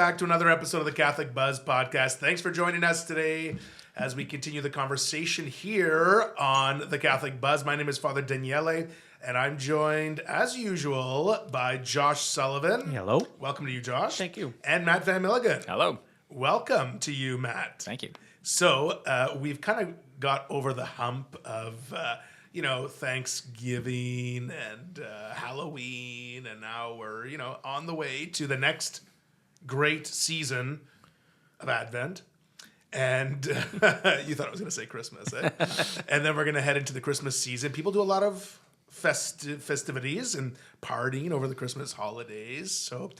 back to another episode of the Catholic Buzz podcast. Thanks for joining us today as we continue the conversation here on the Catholic Buzz. My name is Father Daniele, and I'm joined, as usual, by Josh Sullivan. Hello. Welcome to you, Josh. Thank you. And Matt Van Milligan. Hello. Welcome to you, Matt. Thank you. So we've kind of got over the hump of, Thanksgiving and Halloween, and now we're, on the way to the next great season of Advent. And you thought I was going to say Christmas, eh? And then we're going to head into the Christmas season. People do a lot of festivities and partying over the Christmas holidays. So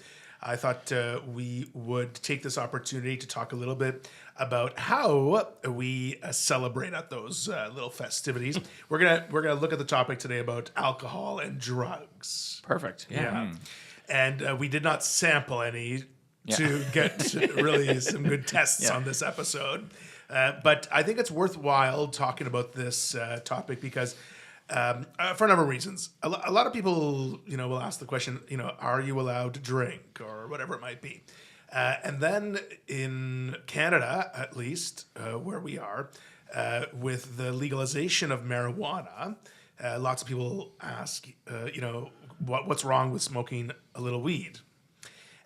I thought we would take this opportunity to talk a little bit about how we celebrate at those little festivities. We're gonna look at the topic today about alcohol and drugs. Perfect. Yeah. And we did not sample any to get really some good tests on this episode. But I think it's worthwhile talking about this topic because for a number of reasons. A lot of people, will ask the question, are you allowed to drink or whatever it might be? And then in Canada, at least, where we are, with the legalization of marijuana, lots of people ask, what's wrong with smoking a little weed?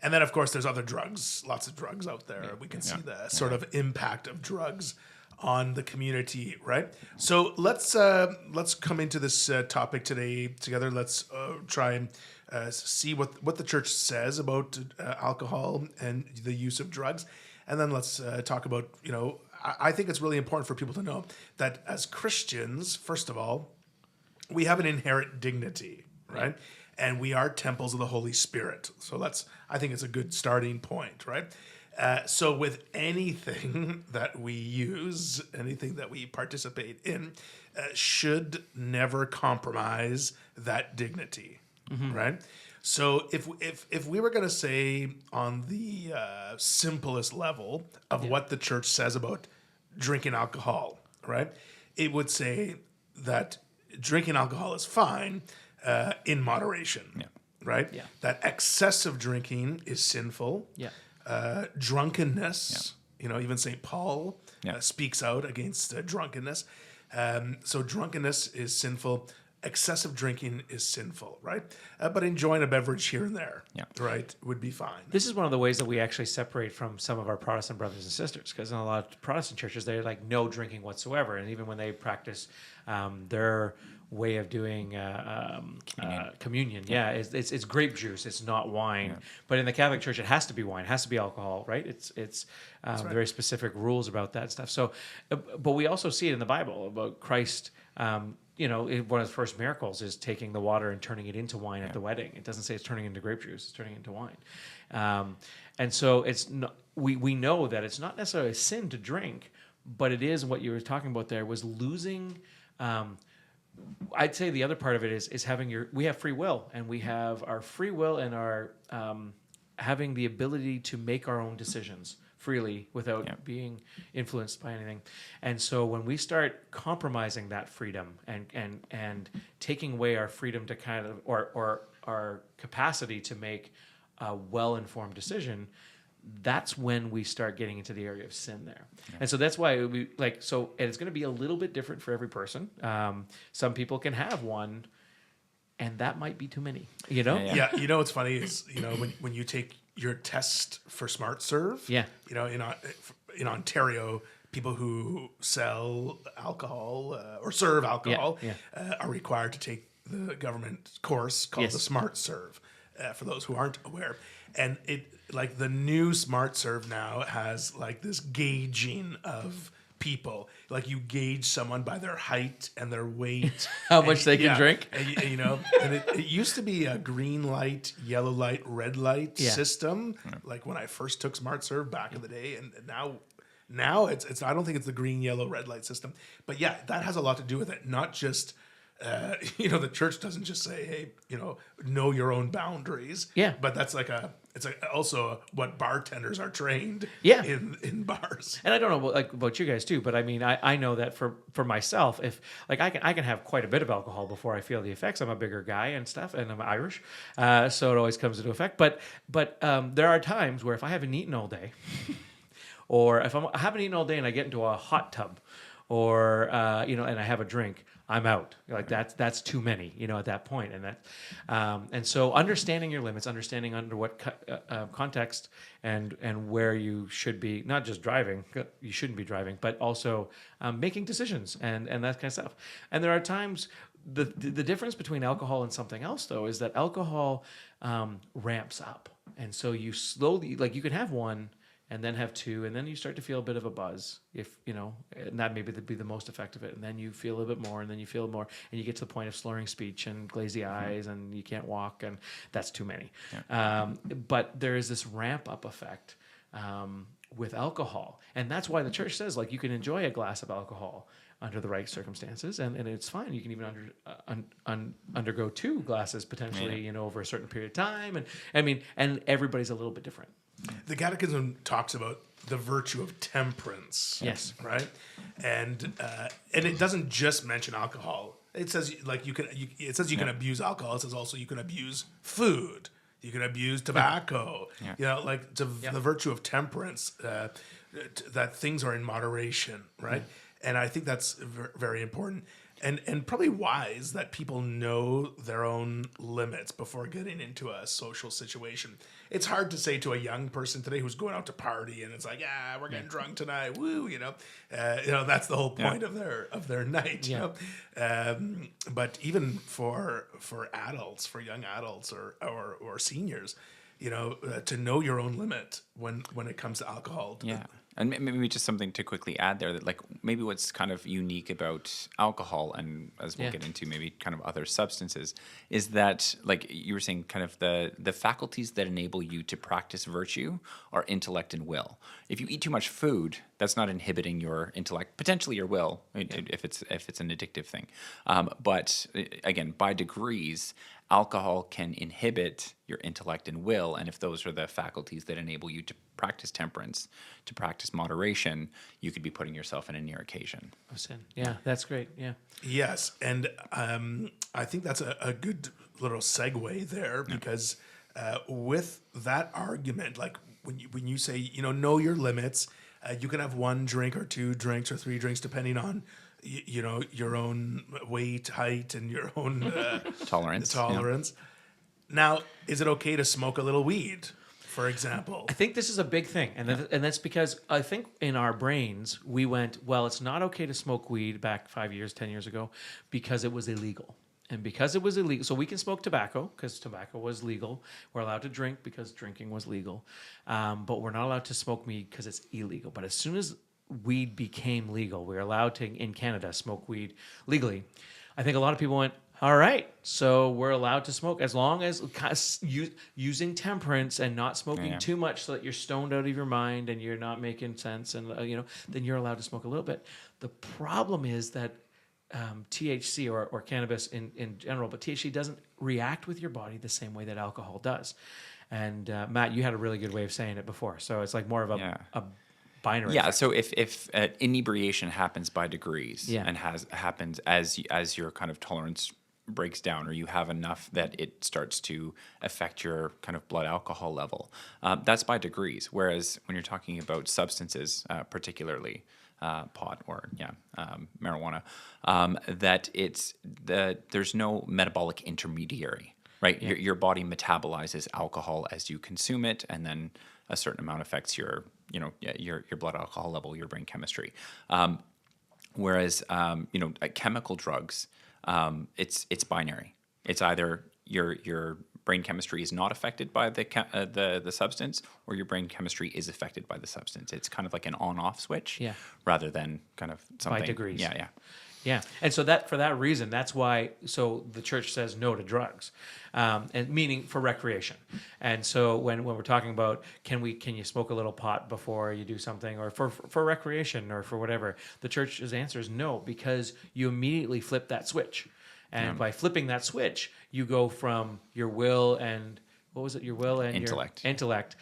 And then, of course, there's other drugs, lots of drugs out there. We can see the sort of impact of drugs on the community, right? So let's come into this topic today together. Let's try and see what the church says about alcohol and the use of drugs. And then let's talk about, I think it's really important for people to know that as Christians, first of all, we have an inherent dignity, right? And we are temples of the Holy Spirit. So I think it's a good starting point, right? So with anything that we use, anything that we participate in, should never compromise that dignity, right? So if we were going to say on the simplest level of what the church says about drinking alcohol, right? It would say that drinking alcohol is fine in moderation, right? Yeah. That excessive drinking is sinful. Yeah. Drunkenness, even St. Paul speaks out against drunkenness. So drunkenness is sinful. Excessive drinking is sinful, right? But enjoying a beverage here and there, right, would be fine. This is one of the ways that we actually separate from some of our Protestant brothers and sisters, because in a lot of Protestant churches, they're like no drinking whatsoever. And even when they practice their way of doing communion, it's grape juice, it's not wine. Yeah. But in the Catholic Church, it has to be wine, it has to be alcohol, right? It's very specific rules about that stuff. So, but we also see it in the Bible about Christ. One of the first miracles is taking the water and turning it into wine at the wedding. It doesn't say it's turning into grape juice; it's turning into wine. And so it's not, we know that it's not necessarily a sin to drink, but it is what you were talking about there was losing. I'd say the other part of it is having we have free will, and we have our free will and our having the ability to make our own decisions freely without being influenced by anything. And so when we start compromising that freedom and taking away our freedom to kind of or our capacity to make a well-informed decision, that's when we start getting into the area of sin there. Yeah. And so that's why and it's going to be a little bit different for every person. Some people can have one, and that might be too many, Yeah. What's funny is, when you take your test for Smart Serve, in Ontario, people who sell alcohol or serve alcohol are required to take the government course called the Smart Serve, for those who aren't aware. And the new Smart Serve now has this gauging of people. You gauge someone by their height and their weight. How much they can drink. And it used to be a green light, yellow light, red light system. When I first took Smart Serve back in the day. And now it's I don't think it's the green, yellow, red light system. But that has a lot to do with it. Not just, the church doesn't just say, hey, know your own boundaries. Yeah. But that's like a it's also what bartenders are trained Yeah. in bars. And I don't know about you guys too, but I mean, I know that for myself, if like I can have quite a bit of alcohol before I feel the effects. I'm a bigger guy and stuff, and I'm Irish, so it always comes into effect. But there are times where if I haven't eaten all day, or if I haven't eaten all day and I get into a hot tub, or and I have a drink, I'm out. Like that's too many, at that point. And so understanding your limits, understanding under what context and where you should be, not just driving, you shouldn't be driving, but also making decisions and that kind of stuff. And there are times the difference between alcohol and something else though is that alcohol ramps up, and so you slowly, like, you can have one and then have two, and then you start to feel a bit of a buzz, and that maybe would be the most effective, and then you feel a little bit more, and then you feel more, and you get to the point of slurring speech and glazy eyes, and you can't walk, and that's too many. Yeah. But there is this ramp up effect with alcohol, and that's why the church says, like, you can enjoy a glass of alcohol under the right circumstances, and it's fine. You can even undergo 2 glasses potentially, over a certain period of time, and everybody's a little bit different. The Catechism talks about the virtue of temperance. Yes. Right? And it doesn't just mention alcohol. It says you can abuse alcohol. It says also you can abuse food. You can abuse tobacco. Yeah. The virtue of temperance, that things are in moderation, right? Yeah. And I think that's very important. And probably wise that people know their own limits before getting into a social situation. It's hard to say to a young person today who's going out to party and it's like, yeah, we're getting drunk tonight, woo, that's the whole point of their night. But even for adults, for young adults or seniors, to know your own limit when it comes to alcohol. Yeah. And maybe just something to quickly add there, that like maybe what's kind of unique about alcohol, and as we'll get into maybe kind of other substances, is that, like you were saying, kind of the faculties that enable you to practice virtue are intellect and will. If you eat too much food, that's not inhibiting your intellect, potentially your will, if it's an addictive thing. But again, by degrees, alcohol can inhibit your intellect and will, and if those are the faculties that enable you to practice temperance, to practice moderation, you could be putting yourself in a near occasion of sin. Yeah, that's great. Yeah. Yes, and I think that's a good little segue there, because with that argument, like when you say know your limits, you can have 1 drink or 2 drinks or 3 drinks depending on your own weight, height, and your own tolerance. Now, is it okay to smoke a little weed, for example? I think this is a big thing, and that's because I think in our brains we went, well, it's not okay to smoke weed back 5 years, 10 years ago, because it was illegal. And because it was illegal, so we can smoke tobacco because tobacco was legal. We're allowed to drink because drinking was legal, but we're not allowed to smoke weed because it's illegal. But as soon as weed became legal, we were allowed to, in Canada, smoke weed legally. I think a lot of people went, all right, so we're allowed to smoke as long as using temperance and not smoking too much so that you're stoned out of your mind and you're not making sense, and then you're allowed to smoke a little bit. The problem is that THC or cannabis in general, but THC doesn't react with your body the same way that alcohol does. And Matt, you had a really good way of saying it before, so it's like more of a binary. Yeah. Effect. So if inebriation happens by degrees and happens as your kind of tolerance breaks down, or you have enough that it starts to affect your kind of blood alcohol level, that's by degrees. Whereas when you're talking about substances, particularly pot or marijuana, that there's no metabolic intermediary, right? Yeah. Your body metabolizes alcohol as you consume it, and then a certain amount affects your blood alcohol level, your brain chemistry. Whereas chemical drugs, it's binary. It's either your brain chemistry is not affected by the substance, or your brain chemistry is affected by the substance. It's kind of like an on-off switch, rather than kind of something by degrees. Yeah. And so that for that reason, that's why. So the church says no to drugs, and meaning for recreation. And so when we're talking about can you smoke a little pot before you do something, or for recreation, or for whatever, the church's answer is no, because you immediately flip that switch. And by flipping that switch, you go from your will and what was it? Your will and Intellect. your intellect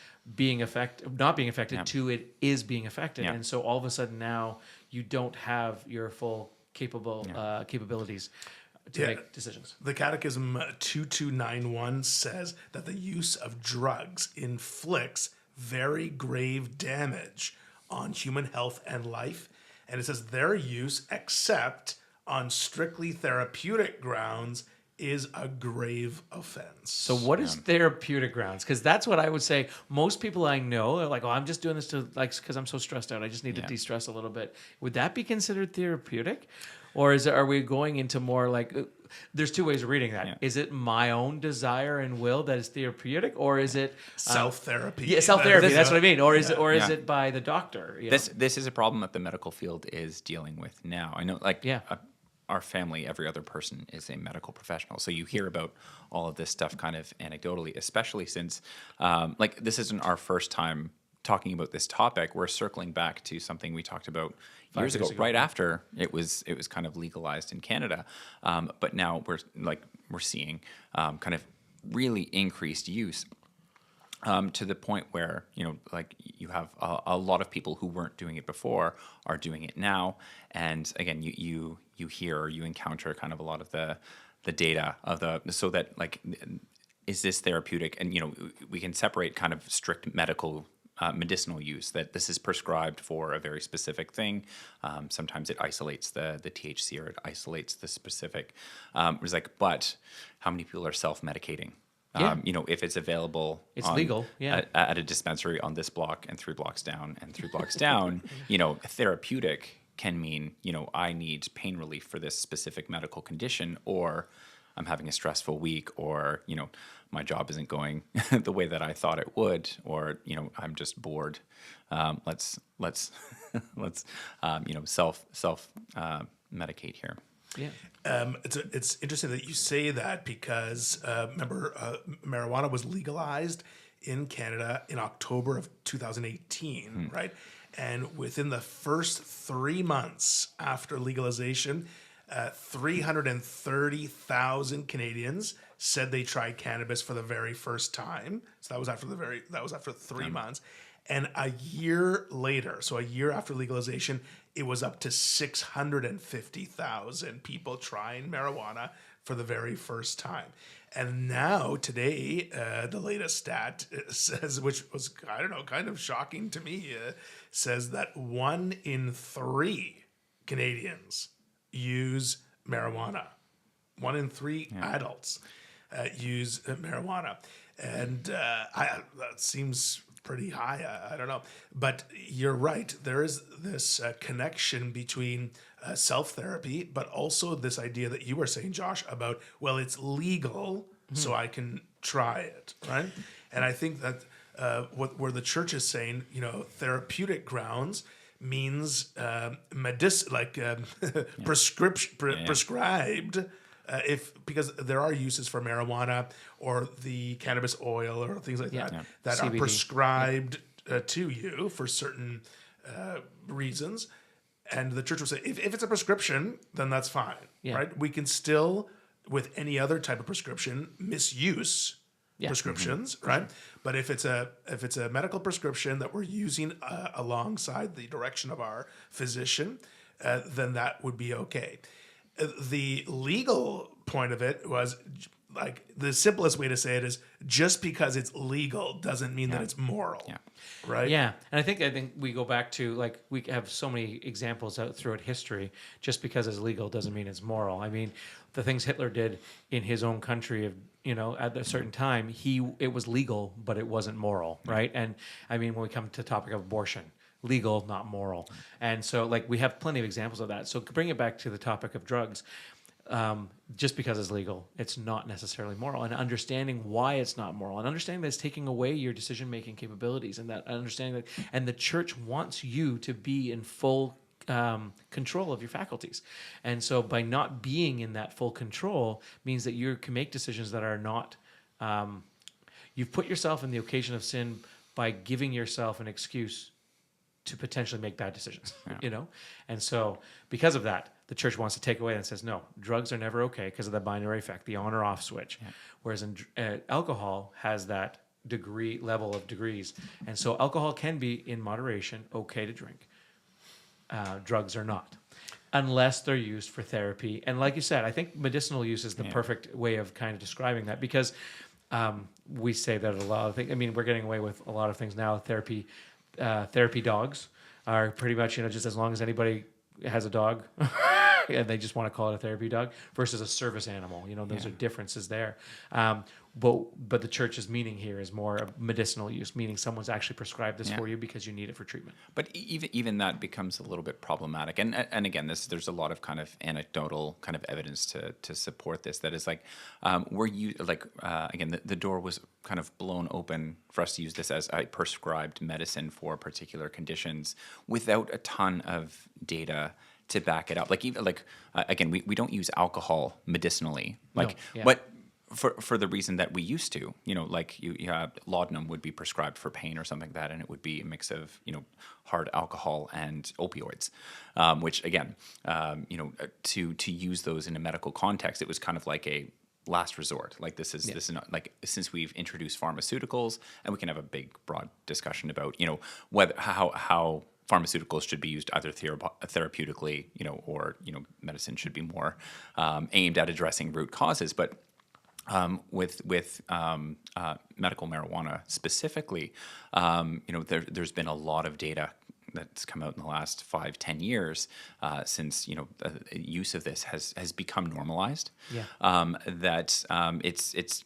not being affected to it is being affected. Yeah. And so all of a sudden now you don't have your full capabilities to make decisions. The Catechism 2291 says that the use of drugs inflicts very grave damage on human health and life. And it says their use, except on strictly therapeutic grounds, is a grave offense. So what is therapeutic grounds? Because that's what I would say. Most people I know are like, oh, I'm just doing this to because I'm so stressed out. I just need to de-stress a little bit. Would that be considered therapeutic? Or are we going into more like, there's two ways of reading that. Yeah. Is it my own desire and will that is therapeutic, or is it self-therapy? Yeah, self-therapy. That's what I mean. Or is it by the doctor? This is a problem that the medical field is dealing with now. I know, our family, every other person is a medical professional. So you hear about all of this stuff kind of anecdotally, especially since this isn't our first time talking about this topic. We're circling back to something we talked about years ago, right after it was kind of legalized in Canada. But now we're seeing kind of really increased use. To the point where, you have a lot of people who weren't doing it before are doing it now. And again, you hear or you encounter kind of a lot of the data so that is this therapeutic? And, we can separate kind of strict medicinal use, that this is prescribed for a very specific thing. Sometimes it isolates the THC, or it isolates the specific. But how many people are self-medicating? If it's available, it's legal. Yeah, at a dispensary on this block and 3 blocks down and 3 blocks down. Therapeutic can mean I need pain relief for this specific medical condition, or I'm having a stressful week, or my job isn't going the way that I thought it would, or I'm just bored. Let's self medicate here. Yeah. It's interesting that you say that, because remember, marijuana was legalized in Canada in October of 2018, right? And within the first 3 months after legalization, 330,000 Canadians said they tried cannabis for the very first time. So that was after 3 months. And a year later, so a year after legalization, it was up to 650,000 people trying marijuana for the very first time. And now today, the latest stat says, which was, kind of shocking to me, says that 1 in 3 Canadians use marijuana. 1 in 3 adults use marijuana. And that seems pretty high. I don't know. But you're right. There is this connection between self-therapy, but also this idea that you were saying, Josh, about, well, it's legal, so I can try it, right? And I think that where the church is saying, therapeutic grounds means prescribed, because there are uses for marijuana or the cannabis oil or things like that CBD. Are prescribed to you for certain reasons. And the church will say, if it's a prescription, then that's fine, right? We can still, with any other type of prescription, misuse prescriptions, right? Sure. But if it's a medical prescription that we're using alongside the direction of our physician, then that would be okay. The legal point of it was, the simplest way to say it is, just because it's legal doesn't mean that it's moral, right? Yeah, and I think we go back to, we have so many examples out throughout history. Just because it's legal doesn't mean it's moral. I mean, the things Hitler did in his own country, at a certain time, it was legal, but it wasn't moral, right? And I mean, when we come to the topic of abortion, legal, not moral. And so we have plenty of examples of that. So bring it back to the topic of drugs. Just because it's legal, it's not necessarily moral. And understanding why it's not moral, and understanding that it's taking away your decision-making capabilities, and that understanding that, and the church wants you to be in full control of your faculties. And so by not being in that full control means that you can make decisions that are not, you've put yourself in the occasion of sin by giving yourself an excuse to potentially make bad decisions, And so because of that, the church wants to take away and says, no, drugs are never okay because of the binary effect, the on or off switch. Yeah. Whereas alcohol has that level of degrees. And so alcohol can be in moderation, okay to drink. Drugs are not, unless they're used for therapy. And like you said, I think medicinal use is the perfect way of kind of describing that, because we say that a lot of things. I mean, we're getting away with a lot of things now. Therapy dogs are pretty much, just as long as anybody has a dog and they just want to call it a therapy dog versus a service animal. Those are differences there. But the church's meaning here is more of medicinal use, meaning someone's actually prescribed this for you because you need it for treatment. But even that becomes a little bit problematic. And again, there's a lot of kind of anecdotal kind of evidence to support this. That is like, again, the door was kind of blown open for us to use this as a prescribed medicine for particular conditions without a ton of data to back it up. Again, we don't use alcohol medicinally. But for the reason that we used to, you have laudanum would be prescribed for pain or something like that, and it would be a mix of, hard alcohol and opioids, which again, to use those in a medical context, it was kind of like a last resort. This is not like, since we've introduced pharmaceuticals, and we can have a big broad discussion about, whether how pharmaceuticals should be used either therapeutically, or medicine should be more aimed at addressing root causes, but with medical marijuana specifically, there's been a lot of data that's come out in the last 5-10 years since the use of this has become normalized. That it's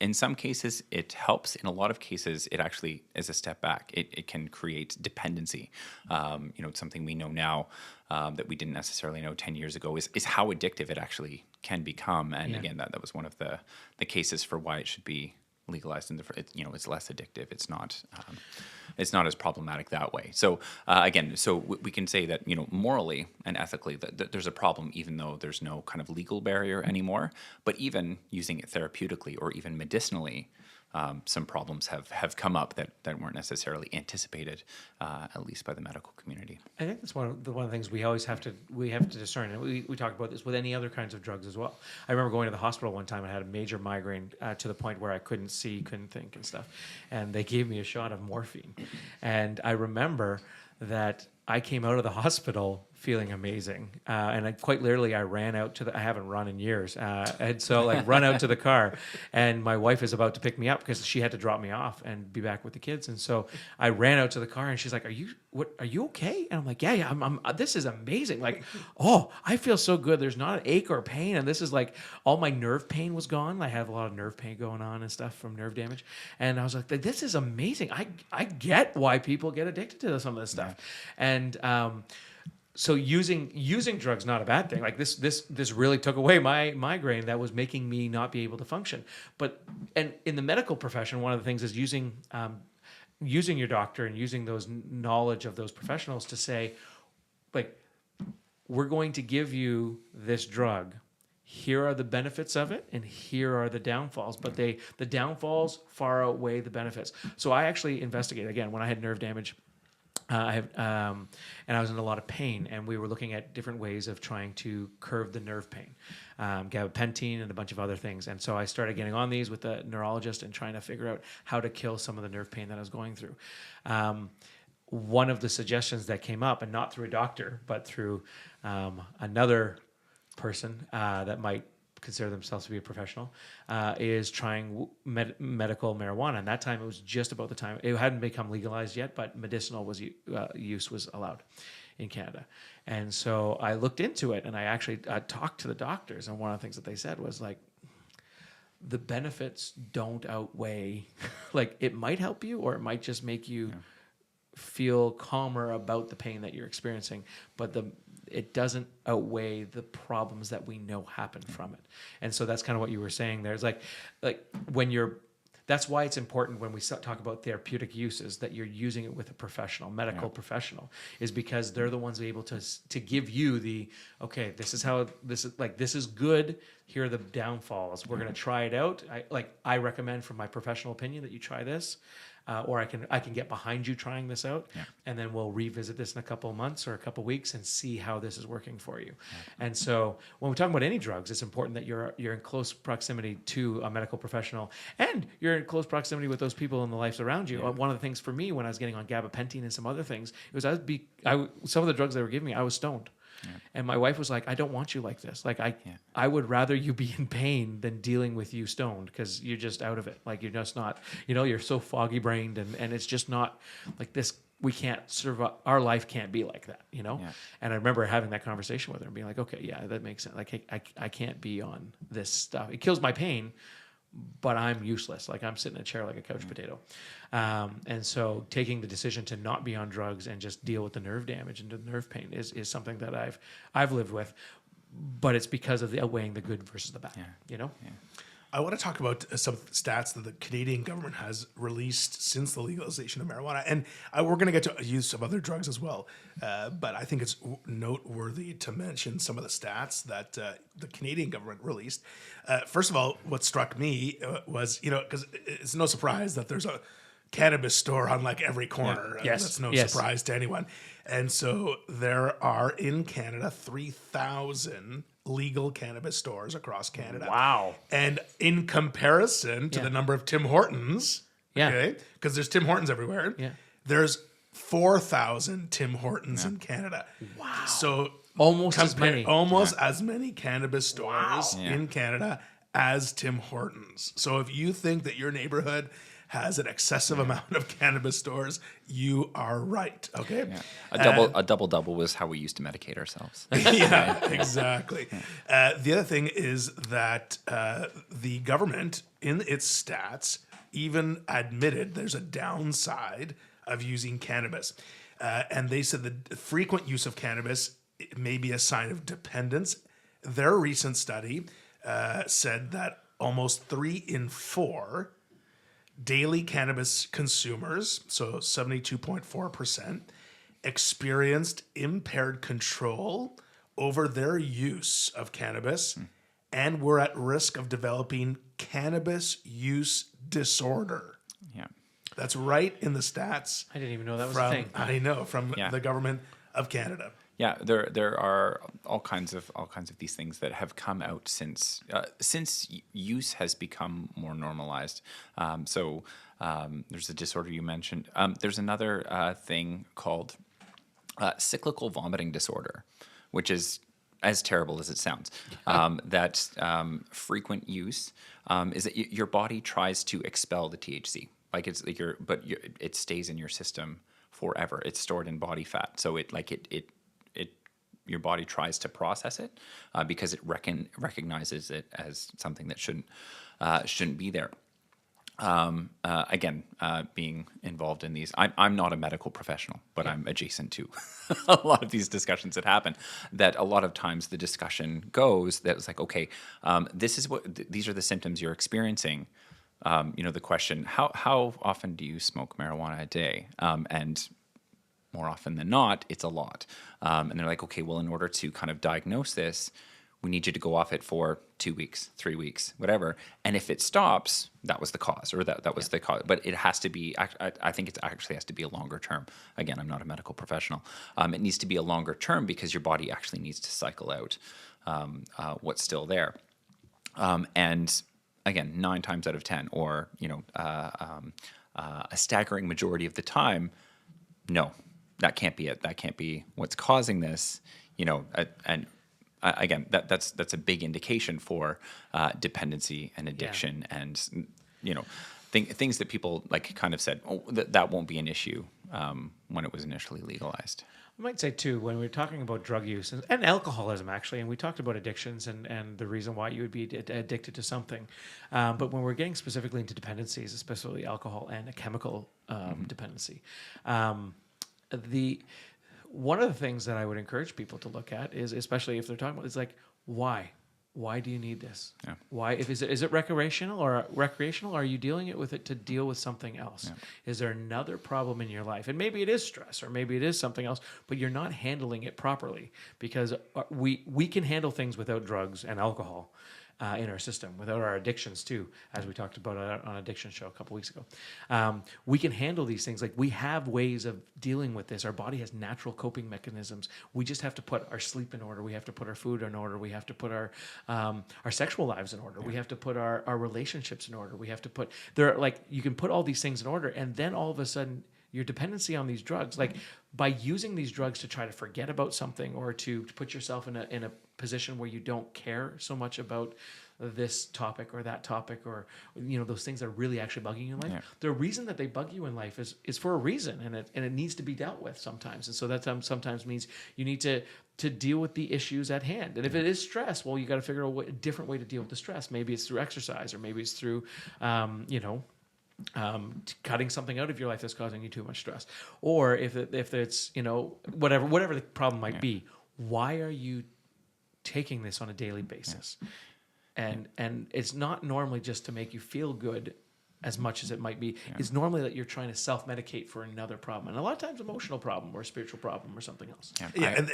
in some cases it helps. In a lot of cases, it actually is a step back. It can create dependency. It's something we know now that we didn't necessarily know 10 years ago is how addictive it actually can become. And again, that was one of the cases for why it should be legalized. It's less addictive. It's not as problematic that way. So again, we can say that morally and ethically that there's a problem, even though there's no kind of legal barrier anymore. But even using it therapeutically or even medicinally, some problems have come up that weren't necessarily anticipated, at least by the medical community. I think that's one of the things we always have to discern, and we talk about this with any other kinds of drugs as well. I remember going to the hospital one time. I had a major migraine to the point where I couldn't see, couldn't think, and stuff, and they gave me a shot of morphine, and I remember that I came out of the hospital feeling amazing. And quite literally, I ran out I haven't run in years. And so run out to the car, and my wife is about to pick me up because she had to drop me off and be back with the kids. And so I ran out to the car, and she's like, are you okay? And I'm like, yeah, I'm this is amazing. I feel so good. There's not an ache or pain. And this is all my nerve pain was gone. I have a lot of nerve pain going on and stuff from nerve damage. And I was like, this is amazing. I get why people get addicted to some of this stuff. And, so using drugs, not a bad thing. This really took away my migraine that was making me not be able to function. And in the medical profession, one of the things is using your doctor and using those knowledge of those professionals to say, we're going to give you this drug. Here are the benefits of it, and here are the downfalls. But the downfalls far outweigh the benefits. So I actually investigated again when I had nerve damage. And I was in a lot of pain, and we were looking at different ways of trying to curb the nerve pain, gabapentin and a bunch of other things. And so I started getting on these with a neurologist and trying to figure out how to kill some of the nerve pain that I was going through. One of the suggestions that came up, and not through a doctor, but through another person that might consider themselves to be a professional, is trying medical marijuana. And that time it was just about the time, it hadn't become legalized yet, but medicinal use was allowed in Canada. And so I looked into it, and I actually talked to the doctors, and one of the things that they said was the benefits don't outweigh, it might help you, or it might just make you feel calmer about the pain that you're experiencing, but it doesn't outweigh the problems that we know happen from it. And so that's kind of what you were saying there. It's that's why it's important when we talk about therapeutic uses that you're using it with a professional, medical professional, is because they're the ones able to give you this is good. Here are the downfalls. We're going to try it out. I recommend, from my professional opinion, that you try this. or I can get behind you trying this out, and then we'll revisit this in a couple of months or a couple of weeks and see how this is working for you. And so when we're talking about any drugs, it's important that you're in close proximity to a medical professional, and you're in close proximity with those people in the lives around you. One of the things for me when I was getting on gabapentin and some other things, it was some of the drugs they were giving me, I was stoned. Yeah. And my wife was like, I don't want you like this. Like, I would rather you be in pain than dealing with you stoned, because you're just out of it. Like, you're just not, you're so foggy brained, and it's just not like this. We can't survive. Our life can't be like that, Yeah. And I remember having that conversation with her and being like, okay, yeah, that makes sense. Like, I can't be on this stuff. It kills my pain, but I'm useless. Like, I'm sitting in a chair like a couch potato. And so taking the decision to not be on drugs and just deal with the nerve damage and the nerve pain is something that I've lived with, but it's because of the outweighing the good versus the bad, Yeah. I want to talk about some stats that the Canadian government has released since the legalization of marijuana. And we're going to get to use some other drugs as well. But I think it's noteworthy to mention some of the stats that the Canadian government released. First of all, what struck me was, because it's no surprise that there's a cannabis store on like every corner. Yeah. Yes. That's no surprise to anyone. And so there are in Canada 3,000 legal cannabis stores across Canada. Wow. And in comparison to the number of Tim Hortons, because there's Tim Hortons everywhere, there's 4,000 Tim Hortons in Canada. Wow. So almost as many. As many cannabis stores in Canada as Tim Hortons. So if you think that your neighborhood has an excessive amount of cannabis stores, you are right. Okay. Yeah. A double was how we used to medicate ourselves. Yeah, exactly. The other thing is that the government, in its stats, even admitted there's a downside of using cannabis. And they said the frequent use of cannabis may be a sign of dependence. Their recent study said that almost 3 in 4 daily cannabis consumers, so 72.4%, experienced impaired control over their use of cannabis and were at risk of developing cannabis use disorder. Yeah. That's right in the stats. I didn't even know that was a thing. I know, from the government of Canada. Yeah, there are all kinds of these things that have come out since use has become more normalized. There's the disorder you mentioned. There's another thing called cyclical vomiting disorder, which is as terrible as it sounds. That frequent use is that your body tries to expel the THC. Like it stays in your system forever. It's stored in body fat, so your body tries to process it because it recognizes it as something that shouldn't be there. Being involved in these, I'm not a medical professional, but I'm adjacent to a lot of these discussions that happen. That a lot of times the discussion goes that it's like, okay, these are the symptoms you're experiencing. The question, how often do you smoke marijuana a day? And more often than not, it's a lot. And they're like, okay, well, in order to kind of diagnose this, we need you to go off it for 2 weeks, 3 weeks, whatever. And if it stops, that was the cause, or that was the cause. But it has to be, I think it actually has to be a longer term. Again, I'm not a medical professional. It needs to be a longer term because your body actually needs to cycle out what's still there. And again, 9 times out of 10, or, a staggering majority of the time, no. That can't be it. That can't be what's causing this, again, that's a big indication for dependency and addiction, and things that people like kind of said, that won't be an issue when it was initially legalized. I might say too, when we're talking about drug use and alcoholism, actually, and we talked about addictions and the reason why you would be addicted to something, but when we're getting specifically into dependencies, especially alcohol and a chemical dependency. One of the things that I would encourage people to look at is, especially if they're talking about, is like, why? Why do you need this? Yeah. Why? Is it recreational, or are you dealing with it to deal with something else? Yeah. Is there another problem in your life? And maybe it is stress, or maybe it is something else, but you're not handling it properly, because we can handle things without drugs and alcohol. in our system, without our addictions too, as we talked about on Addiction Show a couple weeks ago. We can handle these things. Like, we have ways of dealing with this. Our body has natural coping mechanisms. We just have to put our sleep in order. We have to put our food in order. We have to put our sexual lives in order. We have to put our relationships in order. We have to put you can put all these things in order, and then all of a sudden your dependency on these drugs, like by using these drugs to try to forget about something or to put yourself in a position where you don't care so much about this topic or that topic, or those things that are really actually bugging you in life. The reason that they bug you in life is for a reason, and it needs to be dealt with sometimes. And so that sometimes means you need to deal with the issues at hand. And if it is stress, well, you got to figure out a different way to deal with the stress. Maybe it's through exercise, or maybe it's through cutting something out of your life that's causing you too much stress, or if it's whatever the problem might be. Why are you taking this on a daily basis? And it's not normally just to make you feel good as much as it might be. It's normally that you're trying to self-medicate for another problem, and a lot of times emotional problem or spiritual problem or something else. And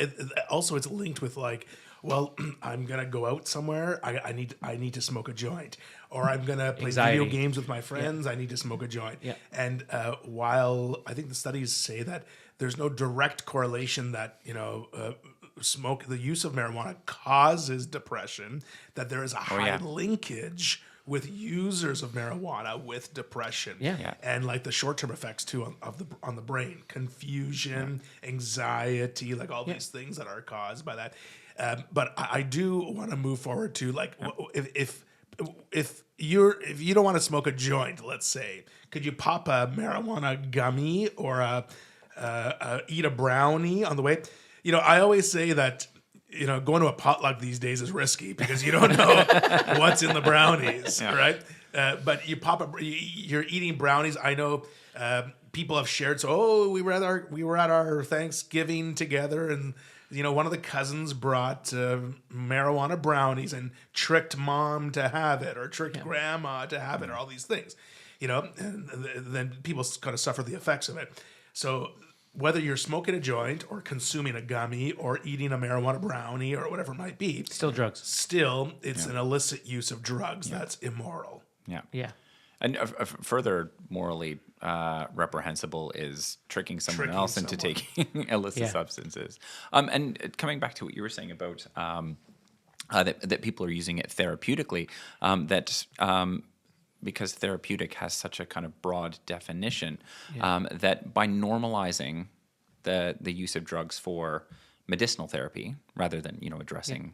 also it's linked with like, well, I'm gonna go out somewhere, I need to smoke a joint, or I'm gonna play video games with my friends, I need to smoke a joint. And while I think the studies say that there's no direct correlation that the use of marijuana causes depression, that there is a high linkage with users of marijuana with depression, and like the short-term effects too on the brain, confusion, anxiety, like all these things that are caused by that. But I do want to move forward to like, if you don't want to smoke a joint, let's say, could you pop a marijuana gummy or eat a brownie on the way? I always say that going to a potluck these days is risky because you don't know what's in the brownies, right? But you're eating brownies. I know people have shared. So, we were at our Thanksgiving together, and one of the cousins brought marijuana brownies and tricked mom to have it, or tricked grandma to have it, or all these things, and then people kind of suffer the effects of it. So, whether you're smoking a joint or consuming a gummy or eating a marijuana brownie or whatever it might be, still drugs. Still, it's an illicit use of drugs that's immoral. Yeah. And further morally reprehensible is tricking someone else into taking illicit substances. And coming back to what you were saying about that people are using it therapeutically, because therapeutic has such a kind of broad definition, that by normalizing the use of drugs for medicinal therapy rather than addressing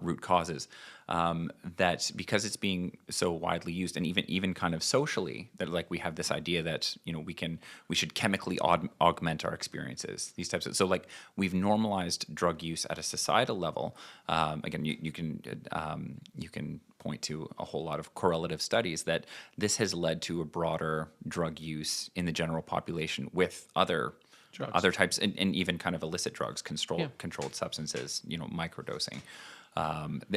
root causes, that because it's being so widely used, and even kind of socially, that like we have this idea that we should chemically augment our experiences, these types of, so like we've normalized drug use at a societal level. Again, you can point to a whole lot of correlative studies that this has led to a broader drug use in the general population with other types, and even kind of illicit drugs, controlled substances, microdosing,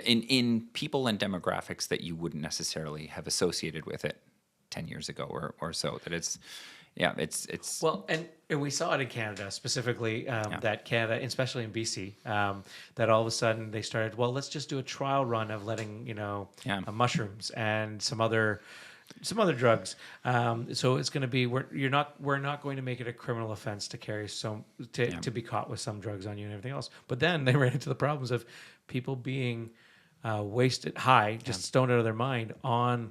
in people and demographics that you wouldn't necessarily have associated with it 10 years ago or so. That it's well, and we saw it in Canada specifically, that Canada, especially in BC, that all of a sudden they started, well, let's just do a trial run of letting mushrooms and some other drugs. So it's going to be we're not going to make it a criminal offense to carry to be caught with some drugs on you and everything else. But then they ran into the problems of people being wasted high, just stoned out of their mind on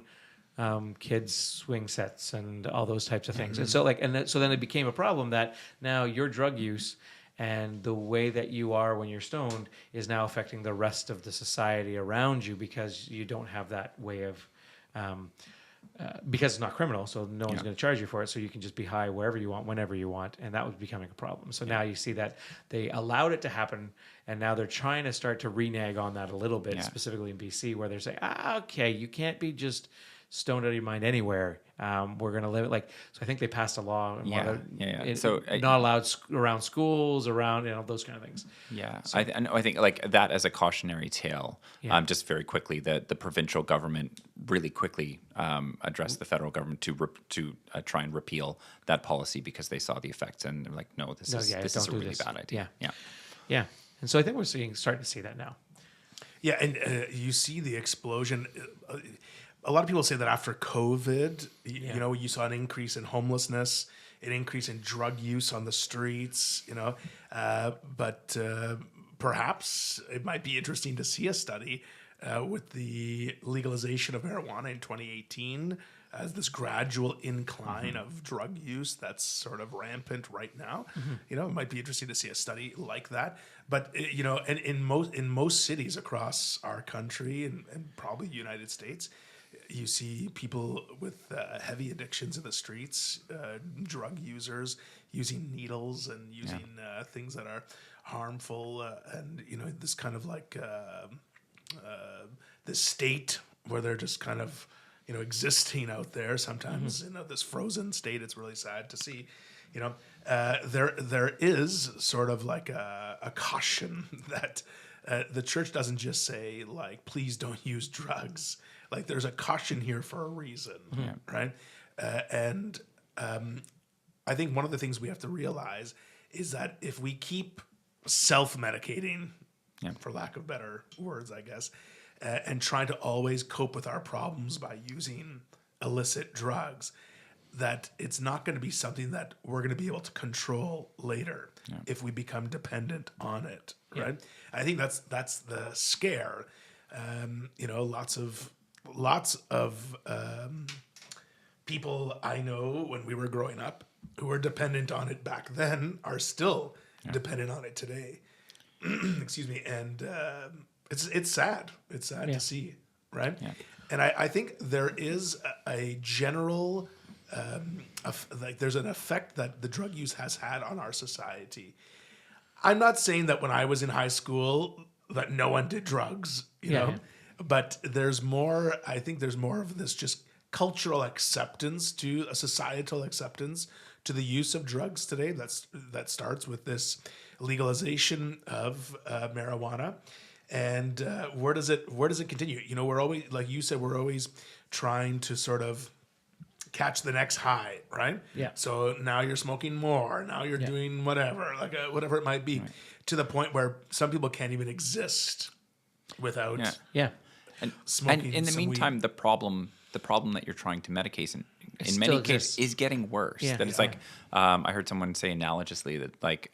kids' swing sets and all those types of things. And so so then it became a problem that now your drug use and the way that you are when you're stoned is now affecting the rest of the society around you, because you don't have that way of because it's not criminal, so no one's going to charge you for it, so you can just be high wherever you want, whenever you want, and that was becoming a problem. So now you see that they allowed it to happen, and now they're trying to start to renege on that a little bit, specifically in BC, where they're saying, okay, you can't be just stoned out of your mind anywhere. We're going to limit, so I think they passed a law. So not allowed around schools, around those kind of things. Yeah, so, I think like that as a cautionary tale. Just very quickly, the provincial government really quickly addressed the federal government to try and repeal that policy because they saw the effects, and they're like, no, this is a really bad idea. Yeah. And so I think we're starting to see that now. Yeah, and you see the explosion. A lot of people say that after COVID, you know, you saw an increase in homelessness, an increase in drug use on the streets, you know, but perhaps it might be interesting to see a study with the legalization of marijuana in 2018 as this gradual incline of drug use that's sort of rampant right now. You know, it might be interesting to see a study like that. But you know, and in most cities across our country and probably the United States, you see people with heavy addictions in the streets, drug users using needles and using things that are harmful, and you know, this kind of like this state where they're just kind of, you know, existing out there. Sometimes you know, this frozen state. It's really sad to see. You know, there is sort of like a caution that the church doesn't just say like, please don't use drugs. Like there's a caution here for a reason, right? And I think one of the things we have to realize is that if we keep self-medicating, for lack of better words, I guess, and trying to always cope with our problems by using illicit drugs, that it's not going to be something that we're going to be able to control later if we become dependent on it, right? I think that's the scare. You know, lots of people I know when we were growing up who were dependent on it back then are still dependent on it today. Excuse me. And it's sad. It's sad to see, right? Yeah. And I think there is a general like there's an effect that the drug use has had on our society. I'm not saying that when I was in high school that no one did drugs, you know. But there's more, I think there's more of this just cultural acceptance to a societal acceptance to the use of drugs today. That starts with this legalization of marijuana. And where does it continue? You know, we're always, like you said, we're always trying to sort of catch the next high, right? Yeah. So now you're smoking more. Now you're doing whatever, like whatever it might be, to the point where some people can't even exist without smoking. And in the meantime, the problem that you're trying to medicate in many cases is getting worse. Yeah. That it's like I heard someone say analogously that like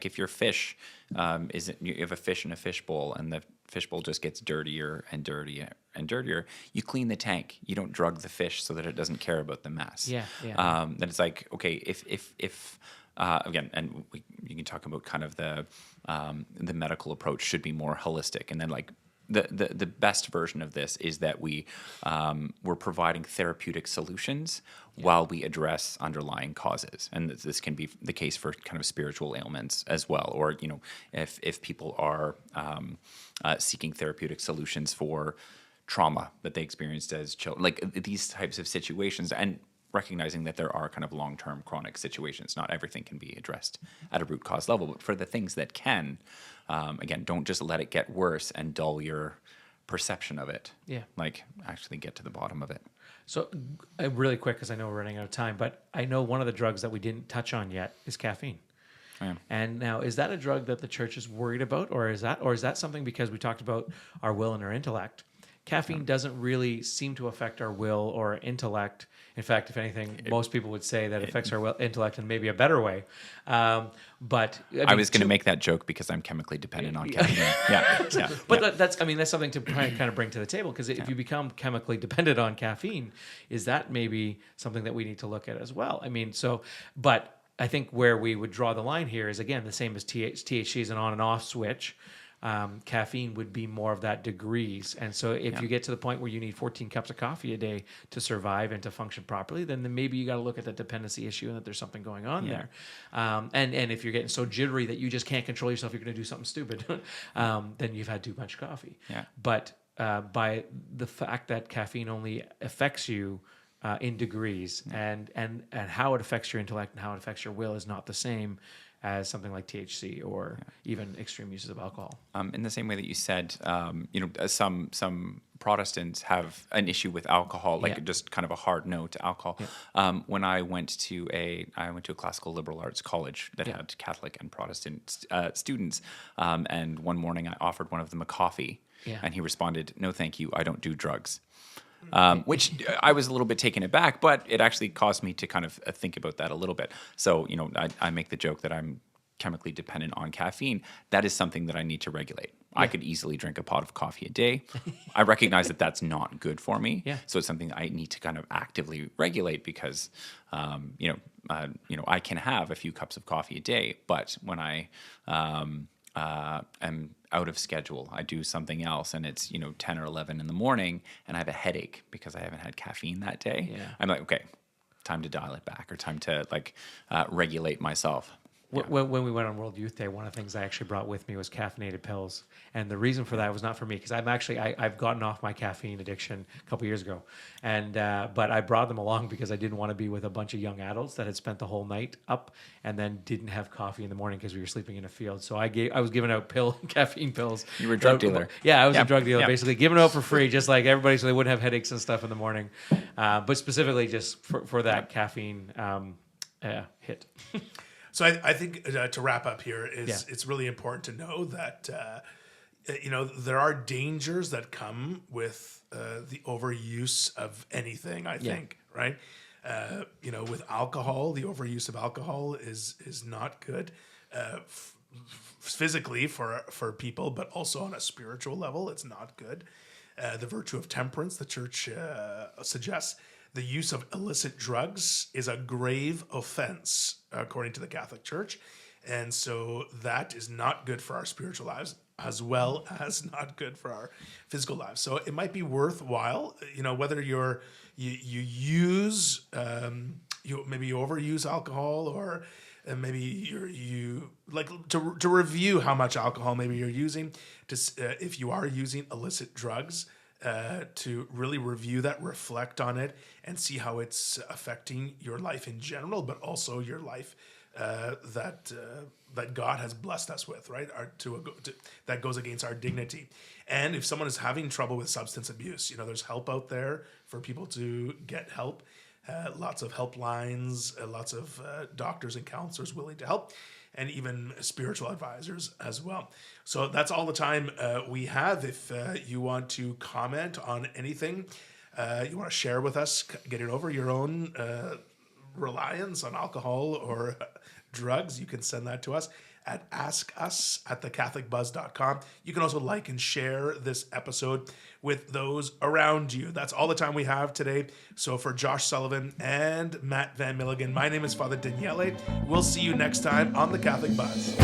if your fish you have a fish in a fishbowl and the fishbowl just gets dirtier and dirtier and dirtier, you clean the tank. You don't drug the fish so that it doesn't care about the mess. Then it's like, okay, if again, and you can talk about kind of the medical approach should be more holistic, and then like the best version of this is that we're providing therapeutic solutions while we address underlying causes, and this can be the case for kind of spiritual ailments as well, or you know, if people are seeking therapeutic solutions for trauma that they experienced as children, like these types of situations, and recognizing that there are kind of long-term chronic situations. Not everything can be addressed at a root cause level, but for the things that can, again, don't just let it get worse and dull your perception of it. Yeah. Like actually get to the bottom of it. So really quick, because I know we're running out of time, but I know one of the drugs that we didn't touch on yet is caffeine. Yeah. And now, is that a drug that the church is worried about, or is that something, because we talked about our will and our intellect? Caffeine doesn't really seem to affect our will or intellect. In fact, if anything, most people would say that it affects our intellect in maybe a better way. But I was going to make that joke because I'm chemically dependent on caffeine. But that's something to kind of bring to the table, because if you become chemically dependent on caffeine, is that maybe something that we need to look at as well? I mean, but I think where we would draw the line here is, again, the same as THC is an on and off switch. Caffeine would be more of that degrees. And so if you get to the point where you need 14 cups of coffee a day to survive and to function properly, then maybe you got to look at the dependency issue and that there's something going on there. And if you're getting so jittery that you just can't control yourself, you're going to do something stupid, then you've had too much coffee. Yeah. But by the fact that caffeine only affects you in degrees, and how it affects your intellect and how it affects your will is not the same as something like THC or even extreme uses of alcohol. In the same way that you said, some Protestants have an issue with alcohol, like just kind of a hard no to alcohol. Yeah. When I went to a classical liberal arts college that had Catholic and Protestant students, and one morning I offered one of them a coffee. Yeah. And he responded, "No, thank you. I don't do drugs." Which I was a little bit taken aback, but it actually caused me to kind of think about that a little bit. So, I make the joke that I'm chemically dependent on caffeine. That is something that I need to regulate. I could easily drink a pot of coffee a day. I recognize that that's not good for me. Yeah. So it's something that I need to kind of actively regulate because, I can have a few cups of coffee a day, but when I am out of schedule, I do something else and it's, 10 or 11 in the morning and I have a headache because I haven't had caffeine that day. Yeah. I'm like, okay, time to dial it back or time to regulate myself. Yeah. When we went on World Youth Day, one of the things I actually brought with me was caffeinated pills, and the reason for that was not for me because I've gotten off my caffeine addiction a couple years ago, and but I brought them along because I didn't want to be with a bunch of young adults that had spent the whole night up and then didn't have coffee in the morning because we were sleeping in a field. So I was giving out caffeine pills. You were a drug dealer. Yeah, I was a drug dealer, basically giving it out for free, just like everybody, so they wouldn't have headaches and stuff in the morning, but specifically just for that caffeine hit. So I think to wrap up here is it's really important to know that there are dangers that come with the overuse of anything. I think right. With alcohol, the overuse of alcohol is not good physically for people, but also on a spiritual level, it's not good. The virtue of temperance, the church suggests. The use of illicit drugs is a grave offense, according to the Catholic Church. And so that is not good for our spiritual lives as well as not good for our physical lives. So it might be worthwhile, whether you use, maybe you overuse alcohol or maybe you like to review how much alcohol maybe you're using, if you are using illicit drugs. To really review that, reflect on it, and see how it's affecting your life in general, but also your life that God has blessed us with, right? That goes against our dignity. And if someone is having trouble with substance abuse, there's help out there for people to get help. Lots of helplines, lots of doctors and counselors willing to help, and even spiritual advisors as well. So that's all the time we have. If you want to comment on anything, you want to share with us, getting over your own reliance on alcohol or drugs, you can send that to us at askus@thecatholicbuzz.com. You can also like and share this episode with those around you. That's all the time we have today. So for Josh Sullivan and Matt Van Milligan, my name is Father Daniele. We'll see you next time on The Catholic Buzz.